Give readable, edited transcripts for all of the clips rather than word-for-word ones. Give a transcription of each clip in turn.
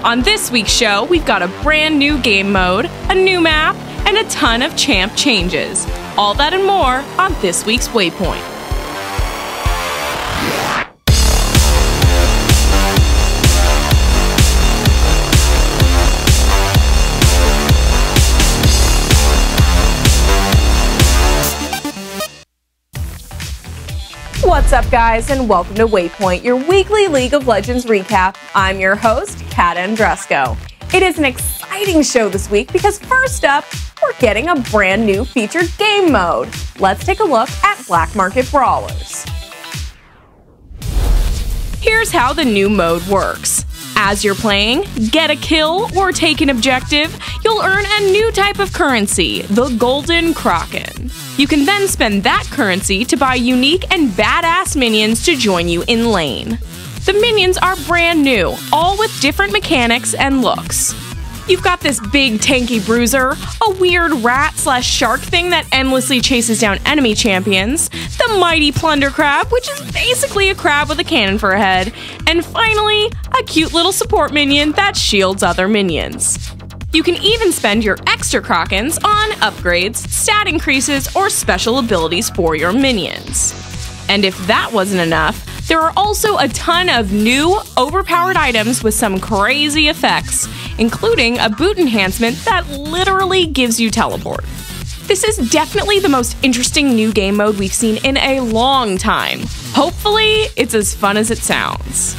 On this week's show, we've got a brand new game mode, a new map, and a ton of champ changes. All that and more on this week's Waypoint. What's up, guys, and welcome to Waypoint, your weekly League of Legends recap. I'm your host, Kat Andresco. It is an exciting show this week because first up, we're getting a brand new featured game mode. Let's take a look at Black Market Brawlers. Here's how the new mode works. As you're playing, get a kill or take an objective, you'll earn a new type of currency, the Golden Kraken. You can then spend that currency to buy unique and badass minions to join you in lane. The minions are brand new, all with different mechanics and looks. You've got this big tanky bruiser, a weird rat/shark thing that endlessly chases down enemy champions, the mighty plunder crab, which is basically a crab with a cannon for a head, and finally, a cute little support minion that shields other minions. You can even spend your extra Krakens on upgrades, stat increases, or special abilities for your minions. And if that wasn't enough, there are also a ton of new, overpowered items with some crazy effects, including a boot enhancement that literally gives you teleport. This is definitely the most interesting new game mode we've seen in a long time. Hopefully, it's as fun as it sounds.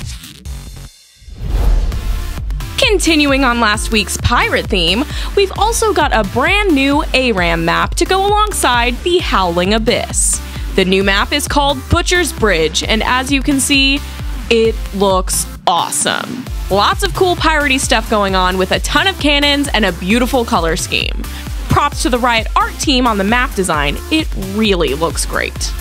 Continuing on last week's pirate theme, we've also got a brand new ARAM map to go alongside the Howling Abyss. The new map is called Butcher's Bridge, and as you can see, it looks awesome. Lots of cool piratey stuff going on with a ton of cannons and a beautiful color scheme. Props to the Riot art team on the map design, it really looks great.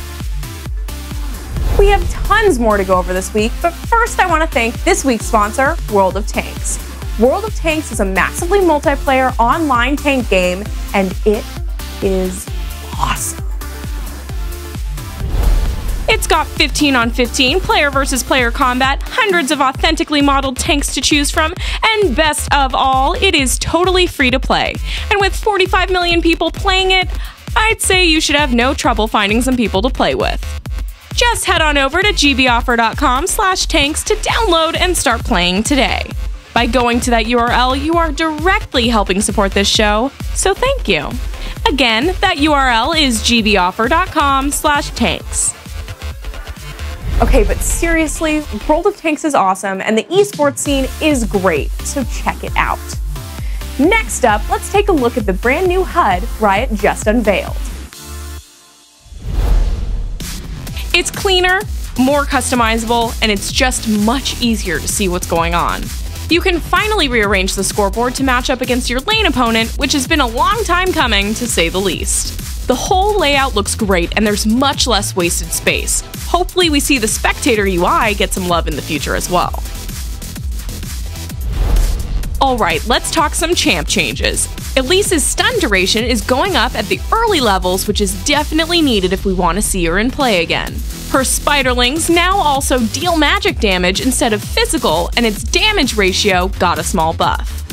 We have tons more to go over this week, but first I want to thank this week's sponsor, World of Tanks. World of Tanks is a massively multiplayer online tank game, and it is awesome. It's got 15-on-15 player versus player combat, hundreds of authentically modeled tanks to choose from, and best of all, it is totally free to play. And with 45 million people playing it, I'd say you should have no trouble finding some people to play with. Just head on over to gboffer.com/tanks to download and start playing today. By going to that URL, you are directly helping support this show, so thank you. Again, that URL is gboffer.com/tanks. Okay, but seriously, World of Tanks is awesome, and the esports scene is great, so check it out. Next up, let's take a look at the brand new HUD Riot just unveiled. It's cleaner, more customizable, and it's just much easier to see what's going on. You can finally rearrange the scoreboard to match up against your lane opponent, which has been a long time coming, to say the least. The whole layout looks great, and there's much less wasted space. Hopefully we see the spectator UI get some love in the future as well. Alright, let's talk some champ changes. Elise's stun duration is going up at the early levels, which is definitely needed if we want to see her in play again. Her spiderlings now also deal magic damage instead of physical, and its damage ratio got a small buff.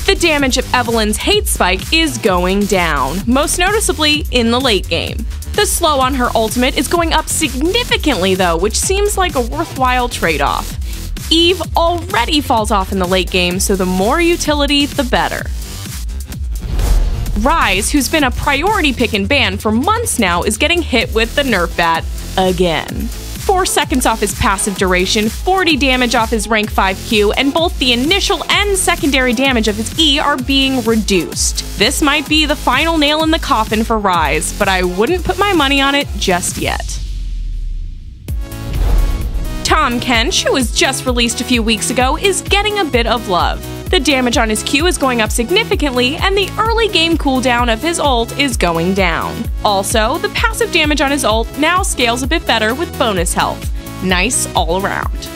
The damage of Evelyn's hate spike is going down, most noticeably in the late game. The slow on her ultimate is going up significantly though, which seems like a worthwhile trade-off. Eve already falls off in the late game, so the more utility, the better. Ryze, who's been a priority pick and ban for months now, is getting hit with the Nerf bat again. 4 seconds off his passive duration, 40 damage off his rank 5 Q, and both the initial and secondary damage of his E are being reduced. This might be the final nail in the coffin for Ryze, but I wouldn't put my money on it just yet. Tahm Kench, who was just released a few weeks ago, is getting a bit of love. The damage on his Q is going up significantly, and the early game cooldown of his ult is going down. Also, the passive damage on his ult now scales a bit better with bonus health. Nice all around.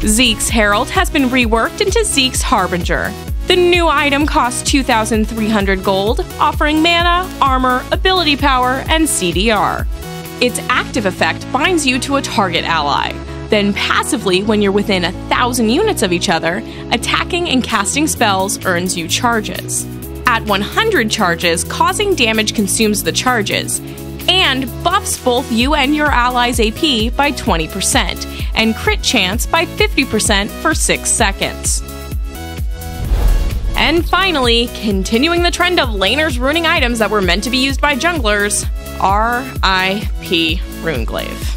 Zeke's Herald has been reworked into Zeke's Harbinger. The new item costs 2,300 gold, offering mana, armor, ability power, and CDR. Its active effect binds you to a target ally. Then passively, when you're within 1,000 units of each other, attacking and casting spells earns you charges. At 100 charges, causing damage consumes the charges, and buffs both you and your allies' AP by 20%, and crit chance by 50% for 6 seconds. And finally, continuing the trend of laners ruining items that were meant to be used by junglers, RIP Runeglaive.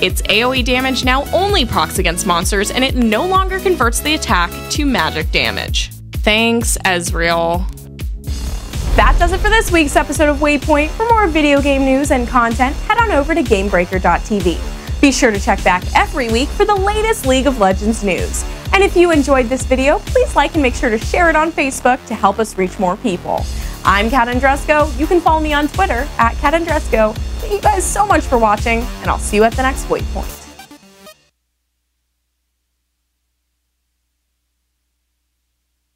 Its AoE damage now only procs against monsters, and it no longer converts the attack to magic damage. Thanks, Ezreal. That does it for this week's episode of Waypoint. For more video game news and content, head on over to GameBreaker.tv. Be sure to check back every week for the latest League of Legends news. And if you enjoyed this video, please like and make sure to share it on Facebook to help us reach more people. I'm Kat Andresco. You can follow me on Twitter @KatAndresco. Thank you guys so much for watching, and I'll see you at the next Waypoint.